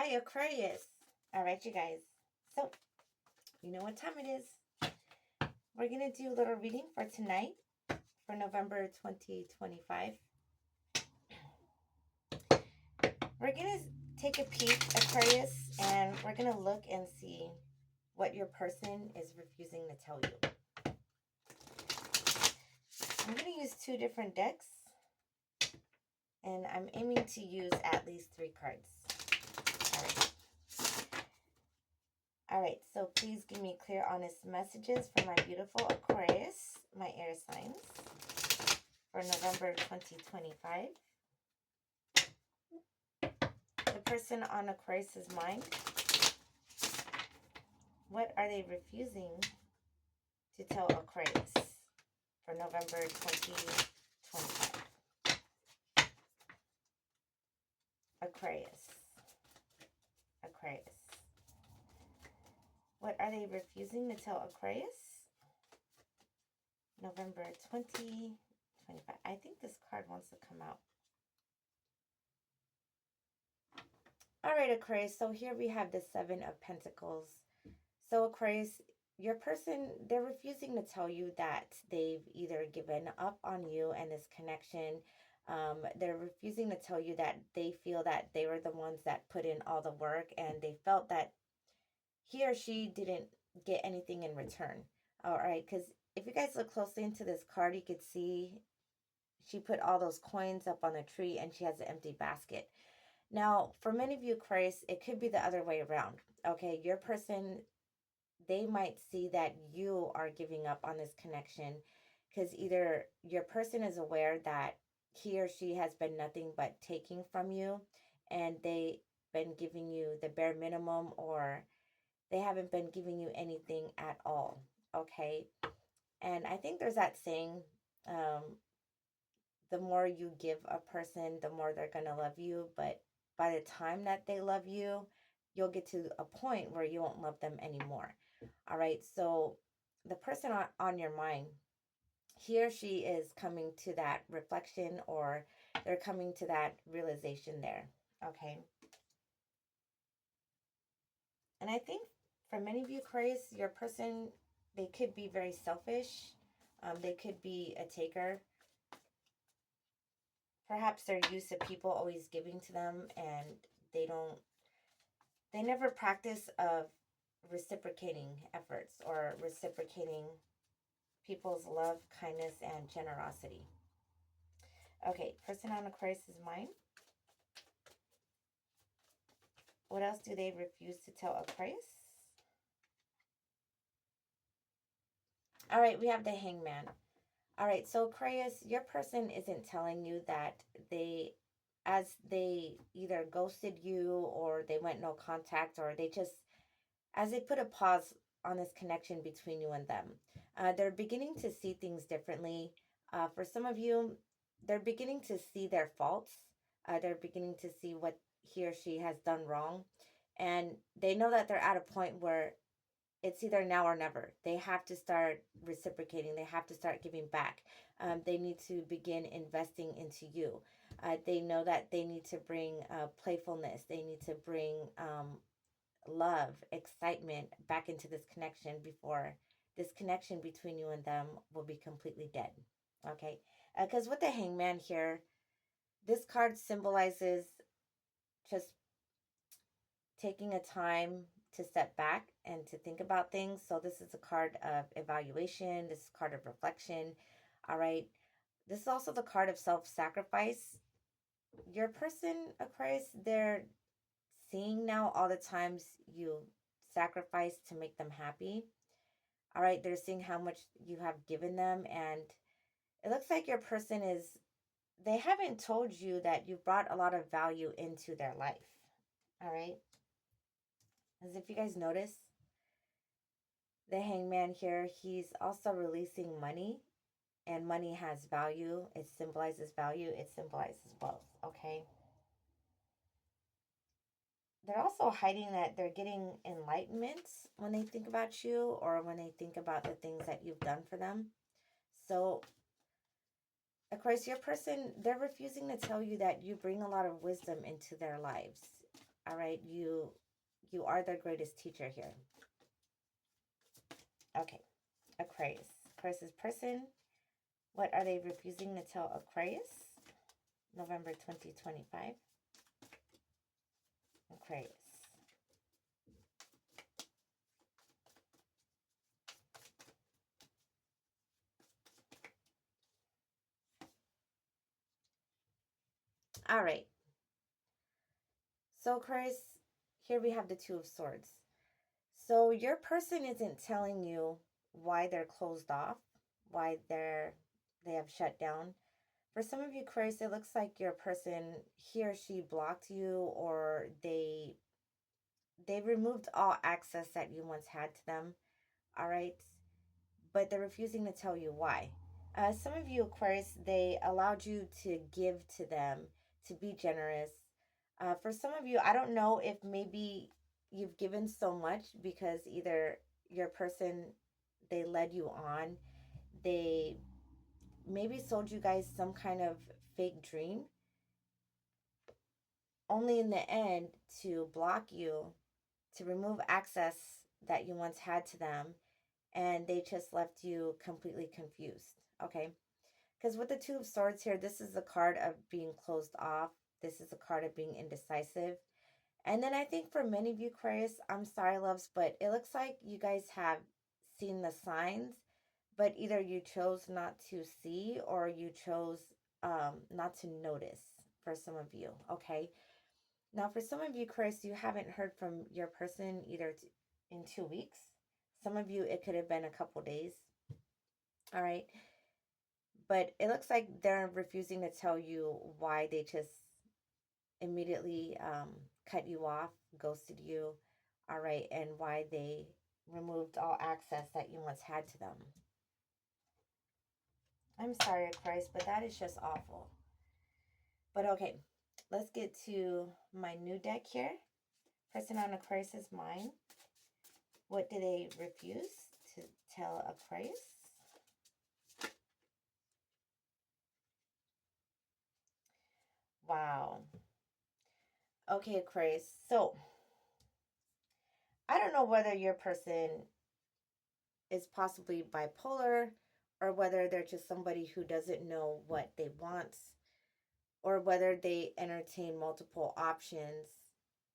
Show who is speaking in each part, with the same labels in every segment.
Speaker 1: Hi, Aquarius. All right, you guys. So, you know what time it is. We're going to do a little reading for tonight for November 2025. We're going to take a peek, Aquarius, and we're going to look and see what your person is refusing to tell you. I'm going to use 2 different decks, and I'm aiming to use at least 3 cards. All right. All right, so please give me clear, honest messages for my beautiful Aquarius, my air signs, for November 2025. The person on Aquarius's mind, what are they refusing to tell Aquarius for November 2025? Aquarius. Aquarius. What are they refusing to tell Aquarius? November 2025. I think this card wants to come out. All right, Aquarius. So here we have the 7 of Pentacles. So Aquarius, your person, they're refusing to tell you that they've either given up on you and this connection. They're refusing to tell you that they feel that they were the ones that put in all the work and they felt that he or she didn't get anything in return. All right, because if you guys look closely into this card, you could see she put all those coins up on the tree and she has an empty basket. Now, for many of you, Aquarius, it could be the other way around. Okay, your person, they might see that you are giving up on this connection because either your person is aware that he or she has been nothing but taking from you and they've been giving you the bare minimum, or they haven't been giving you anything at all. Okay. And I think there's that saying, the more you give a person, the more they're going to love you. But by the time that they love you, you'll get to a point where you won't love them anymore. All right. So the person on your mind, he or she is coming to that reflection, or they're coming to that realization there. Okay. And I think for many of you, Aquarius, your person, they could be very selfish. They could be a taker. Perhaps they're used to people always giving to them, and they never practice of reciprocating efforts or reciprocating people's love, kindness, and generosity. Okay, person on Aquarius's mind. What else do they refuse to tell Aquarius? All right, we have the Hangman. All right, so Aquarius, your person isn't telling you that as they either ghosted you or they went no contact, or they just, as they put a pause on this connection between you and them. They're beginning to see things differently. For some of you, they're beginning to see their faults. They're beginning to see what he or she has done wrong. And they know that they're at a point where it's either now or never. They have to start reciprocating. They have to start giving back. They need to begin investing into you. They know that they need to bring playfulness. They need to bring love, excitement back into this connection before this connection between you and them will be completely dead. Okay? Because with the Hangman here, this card symbolizes just taking a time to step back and to think about things. So this is a card of evaluation. This is a card of reflection. All right. This is also the card of self-sacrifice. Your person, Aquarius, they're seeing now all the times you sacrifice to make them happy. All right. They're seeing how much you have given them. And it looks like your person is, they haven't told you that you brought a lot of value into their life. All right. As if you guys notice, the Hangman here, he's also releasing money, and money has value. It symbolizes value. It symbolizes wealth, okay? They're also hiding that they're getting enlightenment when they think about you, or when they think about the things that you've done for them. So, of course, your person, they're refusing to tell you that you bring a lot of wisdom into their lives. All right, you are their greatest teacher here. Okay, Aquarius. Aquarius's person, what are they refusing to tell Aquarius? November 2025. Aquarius. All right. So Aquarius, here we have the Two of Swords. So your person isn't telling you why they're closed off, why they have shut down. For some of you, Aquarius, it looks like your person, he or she blocked you, or they removed all access that you once had to them. All right, but they're refusing to tell you why. Some of you, Aquarius, they allowed you to give to them, to be generous. For some of you, I don't know if maybe you've given so much because either your person, they led you on, they maybe sold you guys some kind of fake dream, only in the end to block you, to remove access that you once had to them, and they just left you completely confused. Okay, because with the Two of Swords here, this is a card of being closed off. This is a card of being indecisive. And then I think for many of you, Aquarius, I'm sorry, loves, but it looks like you guys have seen the signs, but either you chose not to see or you chose not to notice for some of you. Okay. Now, for some of you, Aquarius, you haven't heard from your person either in 2 weeks. Some of you, it could have been a couple days. All right. But it looks like they're refusing to tell you why they just immediately cut you off, ghosted you, all right, and why they removed all access that you once had to them. I'm sorry, Aquarius, but that is just awful. But okay, let's get to my new deck here. Person on Aquarius's mind. What do they refuse to tell Aquarius? Wow. Okay, Aquarius. So I don't know whether your person is possibly bipolar or whether they're just somebody who doesn't know what they want, or whether they entertain multiple options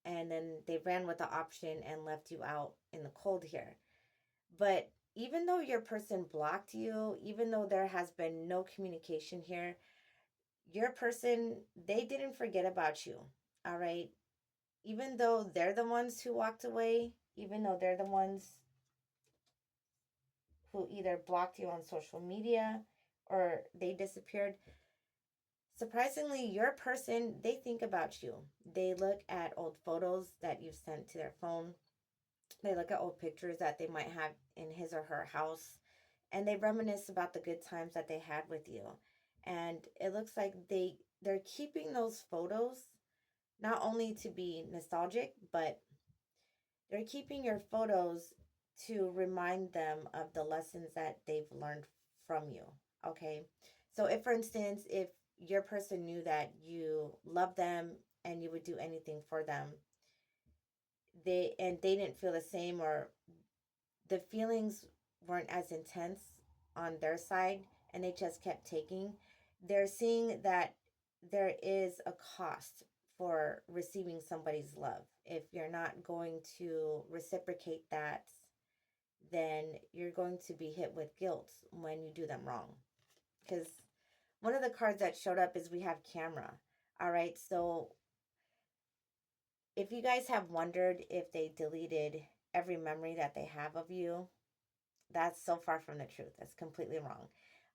Speaker 1: and then they ran with the option and left you out in the cold here. But even though your person blocked you, even though there has been no communication here, your person, they didn't forget about you. All right. Even though they're the ones who walked away, even though they're the ones who either blocked you on social media or they disappeared, surprisingly, your person, they think about you. They look at old photos that you've sent to their phone. They look at old pictures that they might have in his or her house, and they reminisce about the good times that they had with you. And it looks like they're keeping those photos not only to be nostalgic, but they're keeping your photos to remind them of the lessons that they've learned from you. Okay. So if, for instance, if your person knew that you love them and you would do anything for them, they didn't feel the same, or the feelings weren't as intense on their side and they just kept taking, they're seeing that there is a cost for receiving somebody's love. If you're not going to reciprocate that, then you're going to be hit with guilt when you do them wrong. Because one of the cards that showed up is we have camera. All right. So if you guys have wondered if they deleted every memory that they have of you, that's so far from the truth. That's completely wrong.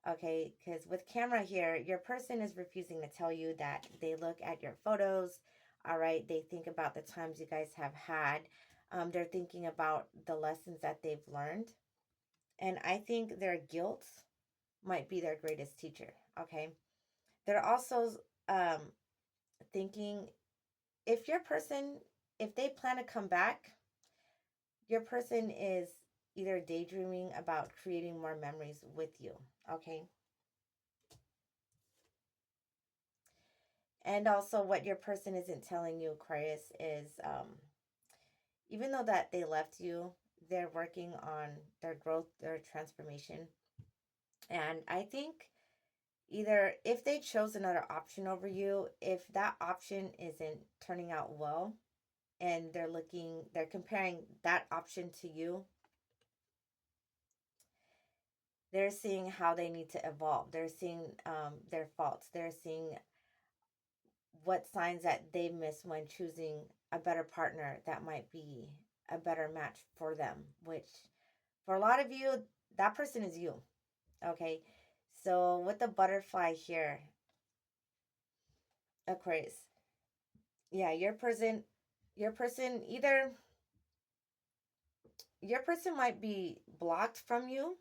Speaker 1: Okay, because with camera here, your person is refusing to tell you that they look at your photos. All right, they think about the times you guys have had. They're thinking about the lessons that they've learned. And I think their guilt might be their greatest teacher. Okay, they're also thinking, if your person, if they plan to come back, your person is either daydreaming about creating more memories with you. Okay. And also what your person isn't telling you, Aquarius, is even though that they left you, they're working on their growth, their transformation. And I think either if they chose another option over you, if that option isn't turning out well, and they're comparing that option to you, they're seeing how they need to evolve. They're seeing their faults. They're seeing what signs that they miss when choosing a better partner that might be a better match for them, which for a lot of you, that person is you. Okay. So with the butterfly here, Aquarius, yeah, your person either your person might be blocked from you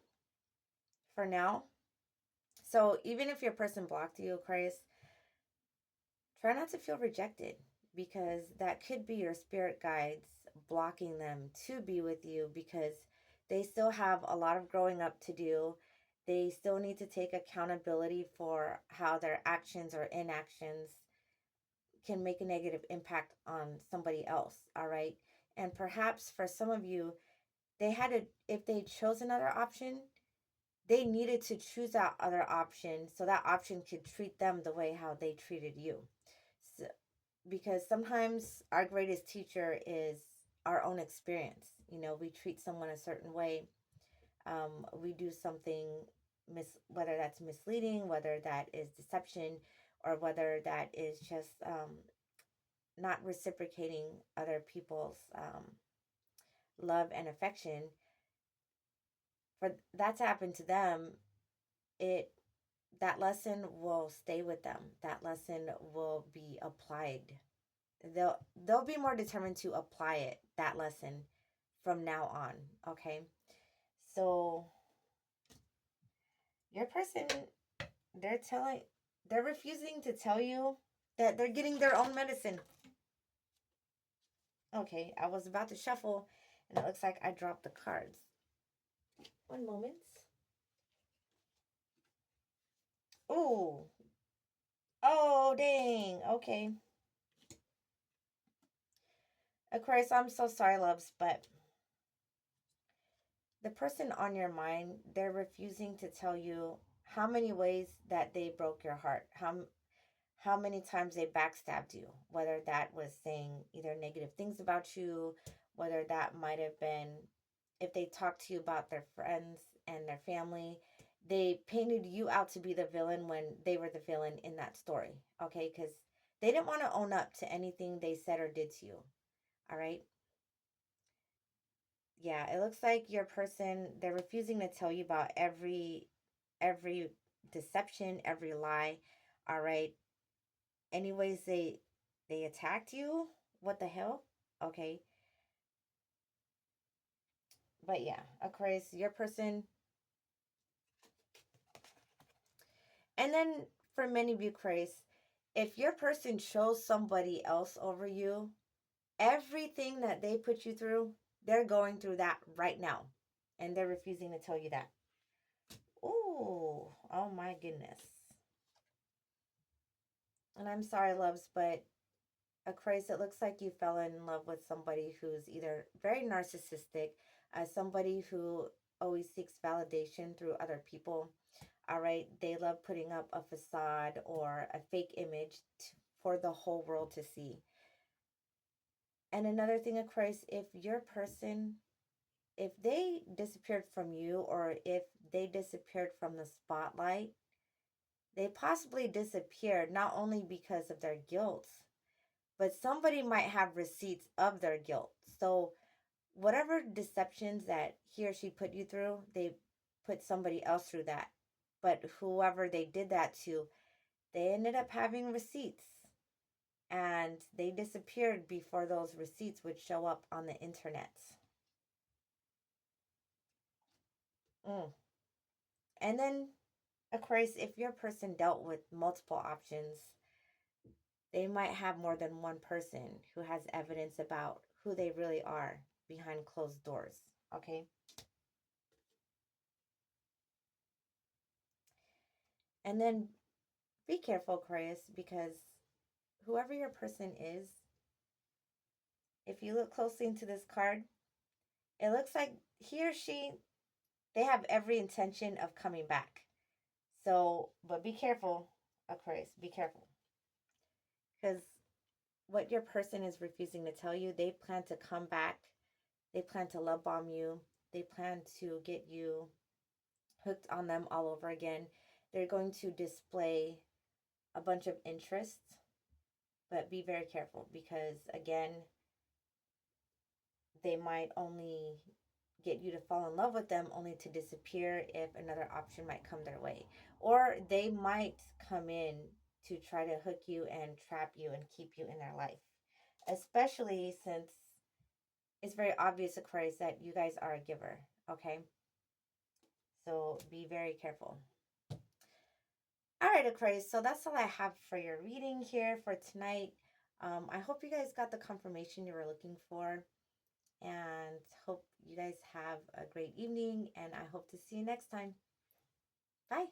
Speaker 1: for now. So even if your person blocked you, Aquarius, try not to feel rejected, because that could be your spirit guides blocking them to be with you, because they still have a lot of growing up to do. They still need to take accountability for how their actions or inactions can make a negative impact on somebody else. All right. And perhaps for some of you, they had to, if they chose another option, they needed to choose that other option so that option could treat them the way how they treated you. So, because sometimes our greatest teacher is our own experience. You know, we treat someone a certain way. We do something, whether that's misleading, whether that is deception, or whether that is just not reciprocating other people's love and affection. For that to happen to them, it that lesson will stay with them. That lesson will be applied. They'll be more determined to apply it, that lesson, from now on. Okay. So your person, they're telling they're refusing to tell you that they're getting their own medicine. Okay, I was about to shuffle and it looks like I dropped the cards. One moment. Ooh. Oh, dang. Okay. Aquarius, I'm so sorry, loves, but the person on your mind, they're refusing to tell you how many ways that they broke your heart, how many times they backstabbed you, whether that was saying either negative things about you, whether that might have been if they talked to you about their friends and their family, they painted you out to be the villain when they were the villain in that story. Okay, because they didn't want to own up to anything they said or did to you. All right. Yeah, it looks like your person, they're refusing to tell you about every deception, every lie. All right. Anyways, they attacked you. What the hell? Okay. But yeah, Aquarius, your person. And then for many of you, Aquarius, if your person chose somebody else over you, everything that they put you through, they're going through that right now. And they're refusing to tell you that. Ooh, oh my goodness. And I'm sorry, loves, but Aquarius, it looks like you fell in love with somebody who's either very narcissistic, somebody who always seeks validation through other people. All right, they love putting up a facade or a fake image for the whole world to see. And another thing, Aquarius, if your person, if they disappeared from you or if they disappeared from the spotlight, they possibly disappeared not only because of their guilt, but somebody might have receipts of their guilt. So, whatever deceptions that he or she put you through, they put somebody else through that. But whoever they did that to, they ended up having receipts. And they disappeared before those receipts would show up on the internet. Mm. And then, Aquarius, if your person dealt with multiple options, they might have more than one person who has evidence about who they really are behind closed doors. Okay. And then be careful, Aquarius, because whoever your person is, if you look closely into this card, it looks like he or she, they have every intention of coming back. So, but be careful, Aquarius, be careful. Because what your person is refusing to tell you, they plan to come back. They plan to love bomb you. They plan to get you hooked on them all over again. They're going to display a bunch of interests, but be very careful because, again, they might only get you to fall in love with them only to disappear if another option might come their way. Or they might come in to try to hook you and trap you and keep you in their life. Especially since it's very obvious, Aquarius, that you guys are a giver, okay? So be very careful. All right, Aquarius, so that's all I have for your reading here for tonight. I hope you guys got the confirmation you were looking for, and hope you guys have a great evening, and I hope to see you next time. Bye.